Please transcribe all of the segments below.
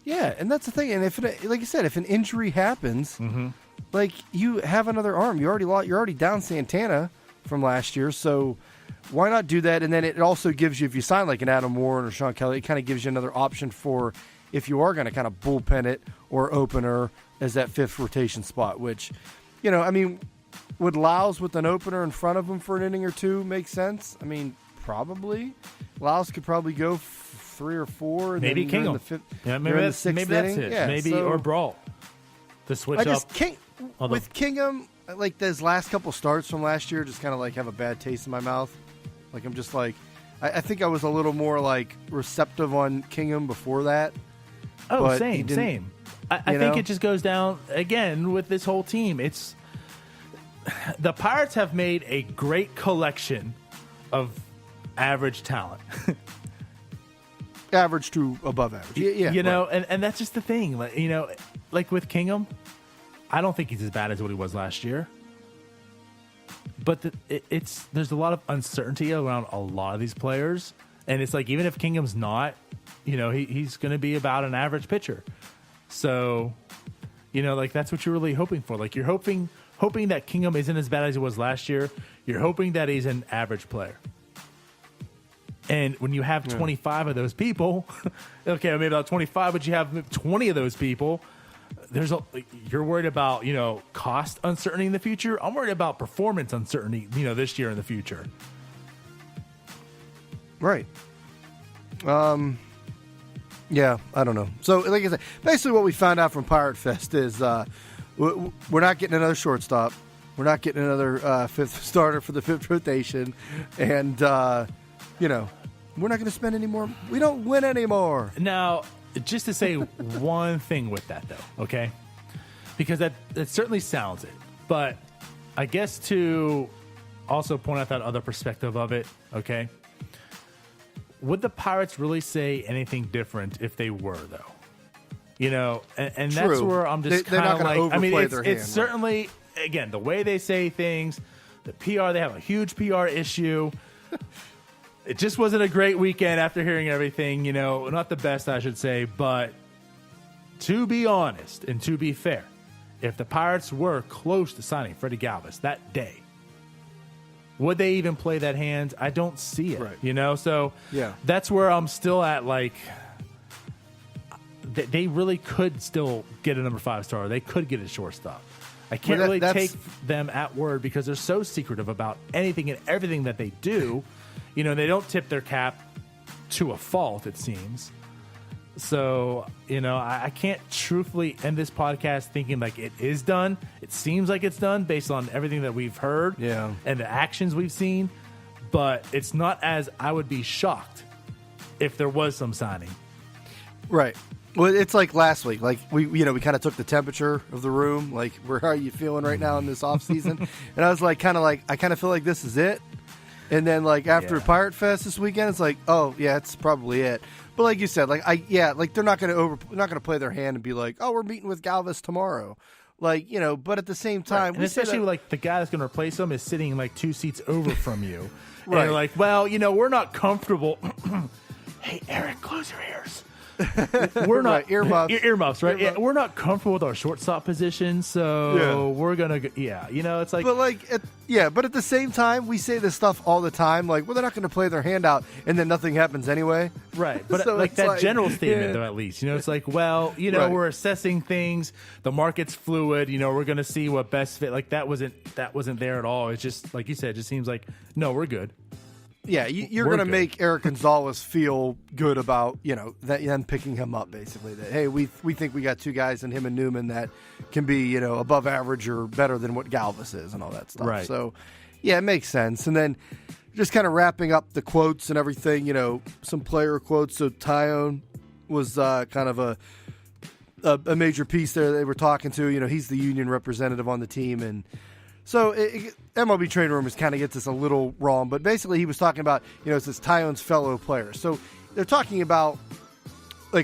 Yeah, and that's the thing. And if like you said, if an injury happens, like you have another arm. You're already down Santana from last year, so why not do that? And then it also gives you, if you sign like an Adam Warren or Sean Kelly, it kind of gives you another option for if you are going to kind of bullpen it or opener as that fifth rotation spot, which, I mean, would Lyles with an opener in front of him for an inning or two make sense? I mean, probably. Lyles could probably go 3 or 4. And maybe then Kingham. The fifth, yeah, maybe that's inning. it. Yeah, maybe or Brault to switch up. With Kingham, like those last couple starts from last year, just kind of like have a bad taste in my mouth. Like I'm just like, I think I was a little more like receptive on Kingham before that. Oh, same. I think it just goes down again with this whole team. It's the Pirates have made a great collection of average talent. Average to above average. Yeah. And that's just the thing. Like with Kingham, I don't think he's as bad as what he was last year. But there's a lot of uncertainty around a lot of these players. And it's like, even if Kingham's not, he's going to be about an average pitcher. So, like that's what you're really hoping for. Like you're hoping that Kingham isn't as bad as he was last year. You're hoping that he's an average player. And when you have 25 of those people, okay, maybe about 25, but you have 20 of those people, you're worried about, cost uncertainty in the future. I'm worried about performance uncertainty, this year in the future. Right. Yeah, I don't know. So, like I said, basically what we found out from Pirate Fest is we're not getting another shortstop. We're not getting another fifth starter for the fifth rotation. And, we're not going to spend any more. We don't win anymore. Now, just to say one thing with that, though, okay? Because that certainly sounds it. But I guess to also point out that other perspective of it, okay? Would the Pirates really say anything different if they were, though? And that's where I'm just kind of like, I mean, it's certainly, again, the way they say things, the PR, they have a huge PR issue. It just wasn't a great weekend after hearing everything, not the best, I should say. But to be honest and to be fair, if the Pirates were close to signing Freddie Galvis that day, would they even play that hand? I don't see it, right. So yeah. That's where I'm still at. Like, they really could still get a number 5 star. They could get a shortstop. I can't really take them at word because they're so secretive about anything and everything that they do. They don't tip their cap to a fault, it seems. So, I can't truthfully end this podcast thinking like it is done. It seems like it's done based on everything that we've heard and the actions we've seen. But it's not as I would be shocked if there was some signing. Right. Well, it's like last week. Like we kind of took the temperature of the room. Like, where are you feeling right now in this off season? And I was I kind of feel like this is it. And then after Pirate Fest this weekend, it's like, oh yeah, it's probably it. But like you said, they're not going to play their hand and be like, oh, we're meeting with Galvis tomorrow. But at the same time, and especially the guy that's going to replace him is sitting 2 seats over from you. Right. And you're like, well, we're not comfortable. Hey, Eric, close your ears. We're not earmuffs. Earmuffs, right? Yeah, we're not comfortable with our shortstop position, so we're gonna. It's like. But at the same time, we say this stuff all the time. Like, well, they're not going to play their hand out, and then nothing happens anyway. Right, but so that general statement, though, at least, it's like, well, we're assessing things. The market's fluid. We're going to see what best fit. Like that wasn't there at all. It's just like you said. It just seems like no, we're good. Yeah, you're going to make Eric Gonzalez feel good about, that them picking him up, basically. That, hey, we think we got 2 guys in him and Newman that can be, above average or better than what Galvis is and all that stuff. Right. So, yeah, it makes sense. And then just kind of wrapping up the quotes and everything, some player quotes. So Taillon was kind of a major piece there they were talking to. He's the union representative on the team, and so MLB Trade Rumors kind of gets this a little wrong, but basically he was talking about, it's this Taillon's fellow players. So they're talking about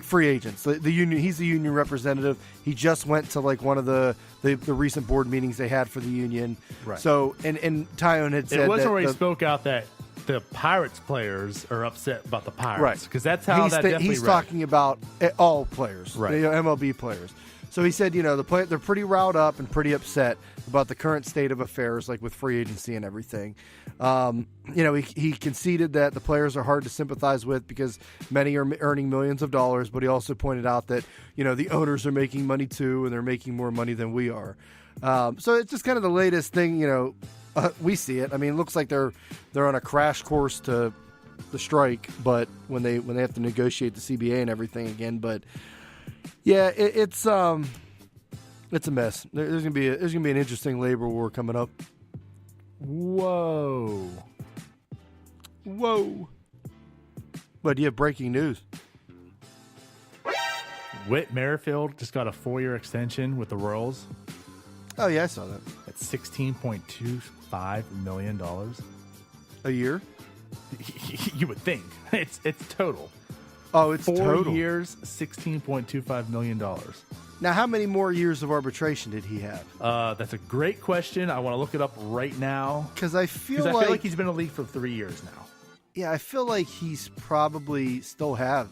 free agents. The union, he's the union representative. He just went to one of the recent board meetings they had for the union. Right. So and Taillon had said it wasn't that where he spoke out that the Pirates players are upset about the Pirates. Right. Because that's how he's read. talking about all players, right? MLB players. So he said, they're pretty riled up and pretty upset about the current state of affairs, like with free agency and everything. He conceded that the players are hard to sympathize with because many are earning millions of dollars, but he also pointed out that, the owners are making money too, and they're making more money than we are. So it's just kind of the latest thing, we see it. I mean, it looks like they're on a crash course to the strike, but when they have to negotiate the CBA and everything again, but yeah, it's a mess. There's gonna be an interesting labor war coming up. Whoa. But you have breaking news. Whit Merrifield just got a 4-year extension with the Royals. Oh yeah, I saw that. That's $16.25 million a year. You would think it's total. Oh, it's 4 total. years, $16.25 million. Now, how many more years of arbitration did he have? That's a great question. I want to look it up right now. Because I feel like he's been in the league for 3 years now. Yeah, I feel like he's probably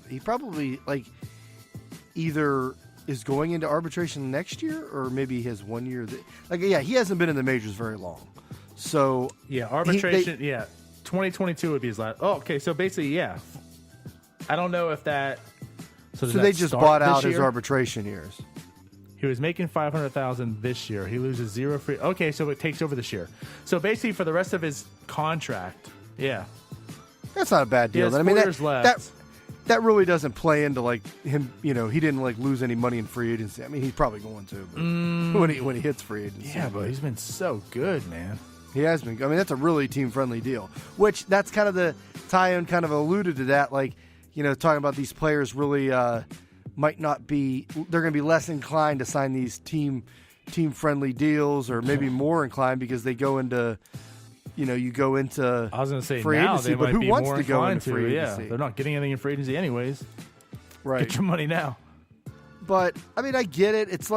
he probably either is going into arbitration next year or maybe he has 1 year. He hasn't been in the majors very long. So yeah, arbitration. 2022 would be his last. Oh, okay. So basically, yeah. I don't know if that. So they just bought out his arbitration years. He was making $500,000 this year. He loses zero free. Okay, so it takes over this year. So basically, for the rest of his contract, yeah, that's not a bad deal. He has 4 years left. That really doesn't play into him. He didn't lose any money in free agency. I mean, he's probably going to when he hits free agency. Yeah, but he's been so good, man. He has been. I mean, that's a really team-friendly deal. Which that's kind of the Taillon kind of alluded to that, talking about these players really might not be. They're going to be less inclined to sign these team-friendly deals, or maybe more inclined because they go into. You go into. I was going to say free now agency, they but might who be wants more to go into inclined free to? agency? Yeah, they're not getting anything in free agency anyways. Right. Get your money now. But I mean, I get it. It's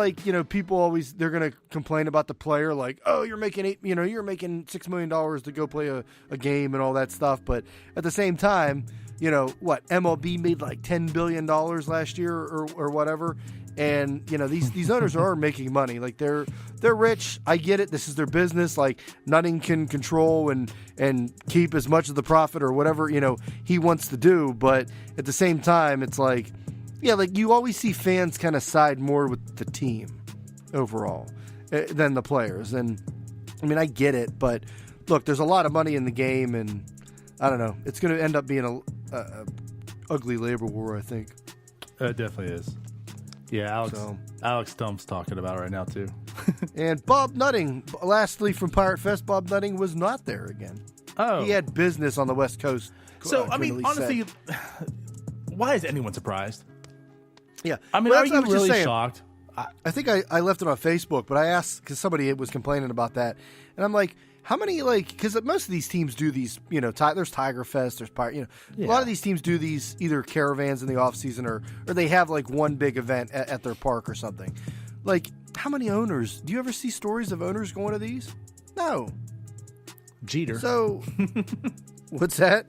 people always they're going to complain about the player, oh, you're making you're making $6 million to go play a game and all that stuff. But at the same time, what MLB made $10 billion last year or whatever, and these owners are making money. They're rich. I get it. This is their business. Nutting can control and keep as much of the profit or whatever he wants to do. But at the same time, it's you always see fans kind of side more with the team overall than the players. And I mean, I get it, but look, there's a lot of money in the game, and I don't know. It's going to end up being a ugly labor war, I think. It definitely is. Yeah, Alex Stump's talking about it right now too. And Bob Nutting, lastly from Pirate Fest, Bob Nutting was not there again. Oh, he had business on the West Coast. So I mean, honestly, why is anyone surprised? Yeah, I mean, are you really shocked? I think I left it on Facebook, but I asked because somebody was complaining about that, and I'm like, how many because most of these teams do these, there's Tiger Fest, there's Pirate, a lot of these teams do these either caravans in the off season or they have one big event at their park or something. How many owners? Do you ever see stories of owners going to these? No. Jeter. So, what's that?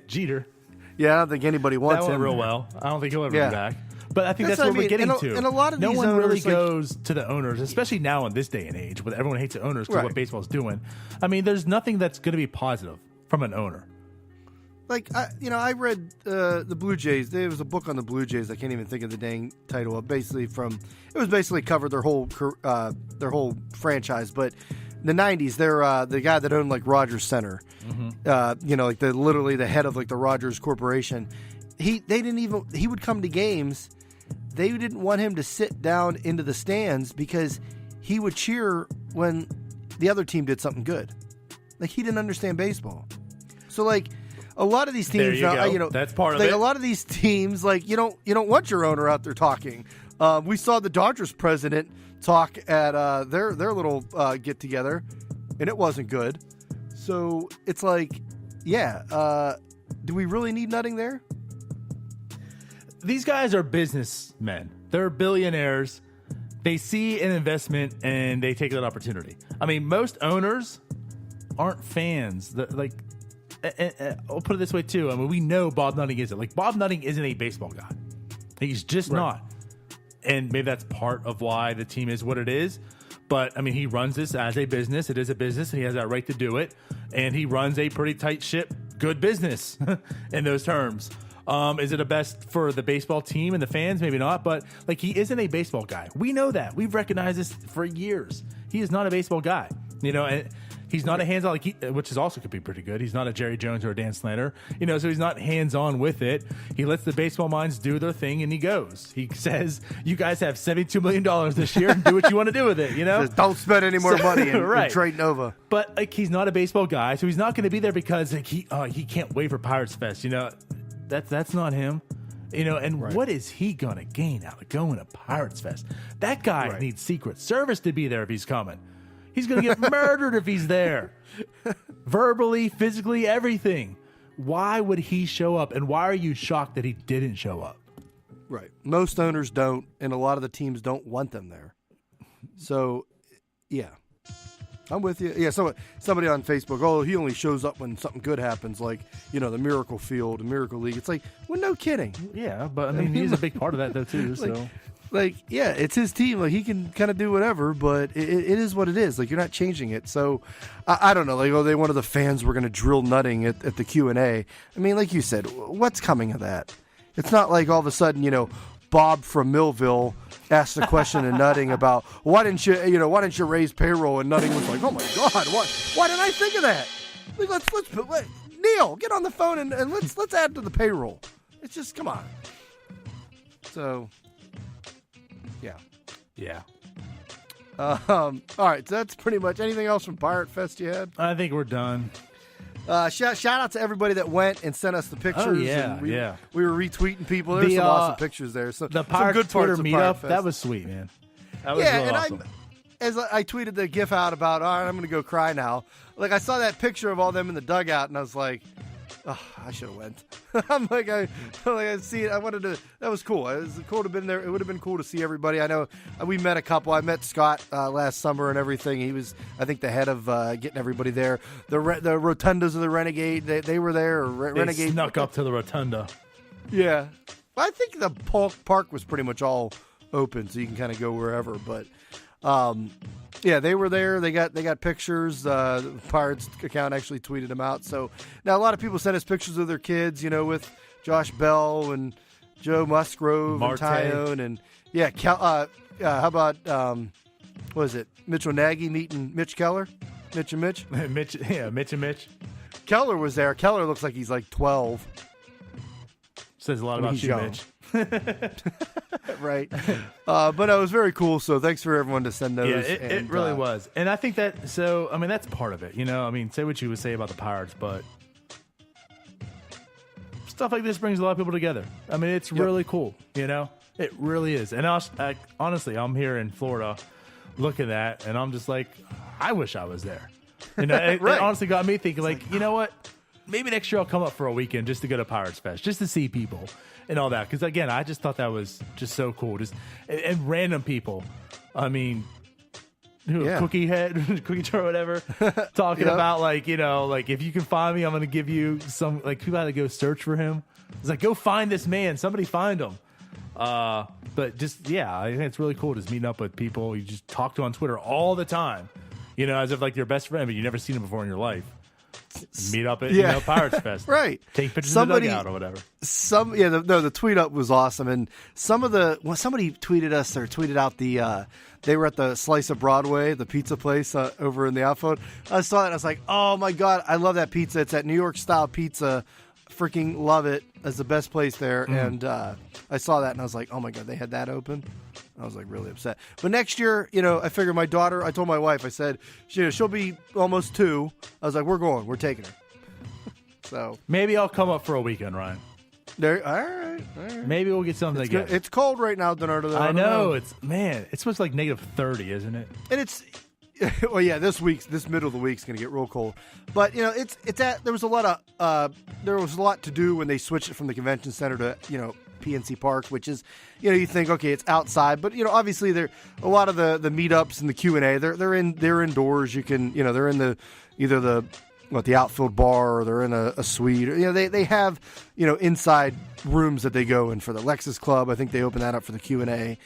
Jeter. Yeah, I don't think anybody wants that him real well. I don't think he'll ever be back. But I think that's what we're getting to. And a lot of no these one owners, really goes to the owners, especially now in this day and age, where everyone hates the owners because what baseball's doing. I mean, there's nothing that's going to be positive from an owner. I read the Blue Jays. There was a book on the Blue Jays. I can't even think of the dang title. It basically covered their whole franchise. But in the '90s, they're the guy that owned Rogers Center. Mm-hmm. Literally the head of the Rogers Corporation. He would come to games. They didn't want him to sit down into the stands because he would cheer when the other team did something good. He didn't understand baseball. So a lot of these teams, that's part of it. A lot of these teams, you don't want your owner out there talking. We saw the Dodgers president talk at their little get together, and it wasn't good. So it's do we really need Nutting there? These guys are businessmen. They're billionaires. They see an investment and they take that opportunity. I mean, most owners aren't fans. I'll put it this way too. I mean, we know Bob Nutting isn't. Like, Bob Nutting isn't a baseball guy. He's just not. And maybe that's part of why the team is what it is. But, I mean, he runs this as a business. It is a business, and he has that right to do it. And he runs a pretty tight ship, good business in those terms. Is it a best for the baseball team and the fans? Maybe not. But, like, he isn't a baseball guy. We know that. We've recognized this for years. He is not a baseball guy. You know, and he's not a hands-on, like which is also could be pretty good. He's not a Jerry Jones or a Dan Snyder. You know, so he's not hands-on with it. He lets the baseball minds do their thing, and he goes. He says, you guys have $72 million this year, and do what you want to do with it, you know? Says, don't spend any more money and trade Nova. But, like, he's not a baseball guy, so he's not going to be there because, like, he can't wait for Pirates Fest, you know? That's not him. You know, and what is he going to gain out of going to Pirates Fest? That guy needs Secret Service to be there if he's coming. He's going to get murdered if he's there. Verbally, physically, everything. Why would he show up? And why are you shocked that he didn't show up? Right. Most owners don't, and a lot of the teams don't want them there. So, yeah. I'm with you. Yeah, somebody on Facebook, he only shows up when something good happens, like, you know, the Miracle Field, the Miracle League. It's like, well, no kidding. Yeah, but, I mean, he's a big part of that, though, too, so... Yeah, it's his team. Like, he can kind of do whatever, but it is what it is. Like, you're not changing it. So, I don't know. Like, one of the fans were going to drill Nutting at the Q&A. I mean, like you said, what's coming of that? It's not like all of a sudden, you know, Bob from Millville asked a question to Nutting about why didn't you raise payroll? And Nutting was like, oh my God, why didn't I think of that? Like, let's Neil, get on the phone and let's add to the payroll. It's just, come on. So. Yeah. All right, so that's pretty much. Anything else from Pirate Fest you had? I think we're done. Shout out to everybody that went and sent us the pictures. Oh, yeah, we were retweeting people. There's some awesome pictures there. So the Pirate good Twitter meetup, that was sweet, man. That was really awesome. As I tweeted the GIF out about, all right, I'm going to go cry now. Like, I saw that picture of all them in the dugout, and I was like, oh, I should have went. I'm like, I see it. I wanted to. That was cool. It was cool to have been there. It would have been cool to see everybody. I know we met a couple. I met Scott last summer and everything. He was, I think, the head of getting everybody there. The rotundas of the Renegade. They were there. Renegade snuck up to the rotunda. Yeah, I think the park was pretty much all open, so you can kind of go wherever. But yeah, they were there. They got pictures. The Pirates account actually tweeted them out. So now a lot of people sent us pictures of their kids, you know, with Josh Bell and Joe Musgrove Marte. and Taillon, and how about what is it? Mitchell Nagy meeting Mitch Keller, Mitch and Mitch. Mitch and Mitch. Keller was there. Keller looks like he's like 12. Says a lot about you, young. Mitch. Right. But it was very cool. So thanks for everyone to send those. Yeah, it really was. And I think that, so, I mean, that's part of it. You know, I mean, say what you would say about the Pirates, but stuff like this brings a lot of people together. I mean, it's really cool. You know, it really is. And honestly, I'm here in Florida looking at, and I'm just like, I wish I was there. You know, it honestly got me thinking, like, you know what? Maybe next year I'll come up for a weekend just to go to Pirates Fest, just to see people and all that. Because, again, I just thought that was just so cool. And random people. I mean, Cookie Head, Cookie Jar, whatever, talking about, like, you know, like, if you can find me, I'm going to give you some, like, people had to go search for him. It's like, go find this man. Somebody find him. But just, I think it's really cool just meeting up with people you just talk to on Twitter all the time. You know, as if, like, your best friend, but you've never seen him before in your life. Meet up at Pirates Fest. Right. Take pictures of the dugout or whatever. The tweet up was awesome. And somebody tweeted us or tweeted out they were at the Slice of Broadway, the pizza place over in the outfield. I saw that and I was like, oh my God, I love that pizza. It's that New York style pizza. Freaking love it. It's the best place there. And I saw that and I was like, oh my God, they had that open. I was like really upset. But next year, you know, I figured my daughter, I told my wife, I said, she'll be almost 2. I was like, we're taking her. So maybe I'll come up for a weekend, Ryan. All right. Maybe we'll get something together. It's cold right now, DiNardo. I know. It's supposed to like negative 30, isn't it? And it's, well, yeah, this middle of the week's going to get real cold. But, you know, there was a lot to do when they switched it from the convention center to, you know, PNC Park, which is, you know, you think, okay, it's outside, but, you know, obviously a lot of the meetups and the Q&A, they're indoors. You can, you know, they're in either the the outfield bar, or they're in a suite. They have inside rooms that they go in for the Lexus Club. I think they open that up for the Q&A.